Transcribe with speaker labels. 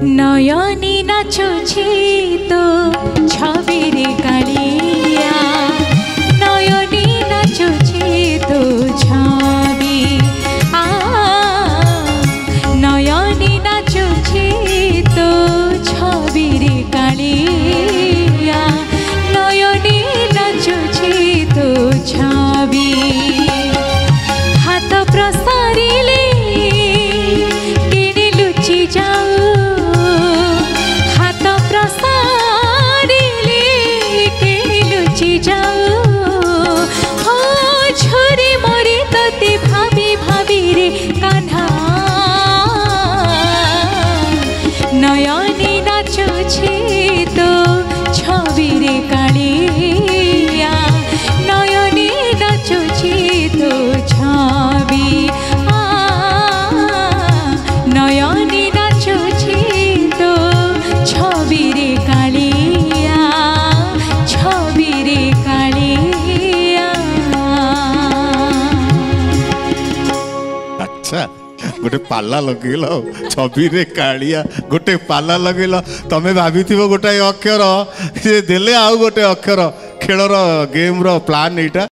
Speaker 1: নয়নে নাচছে তো ছবিরে কালিয়া, নয়নে নাচছে তো ছবি, নয়নে নাচছে তো ছবিরে কালিয়া, নয়নে নাচছে তো ছবি। হাত প্রসারিলে কেড়ে লুচি যাও, হাত প্রসারিলে কেড়ে লুচি যাও, ও ঝরে মরে তোতে ভাবি ভাবি রে কান্হা। নয়নে নাচছে তো ছবিরে কালিয়া, নয়নে নাচছে তো ছবি, নয়নে নাচছে তো ছবিরে কালিয়া, ছবিরে কালিয়া।
Speaker 2: আচ্ছা গোটে পালা লগাইল ছবিরে কাଳିয়া, গোটে পালা লগাইল। তুমি ভাবিথিব গোটাଏ ଅକ୍ଷର ସେ ଦେଲେ ଆଉ ଗୋଟେ ଅକ୍ଷର। ଖେଳର ଗେମ୍ର ପ୍ଲାନ୍ ଏଇଟା।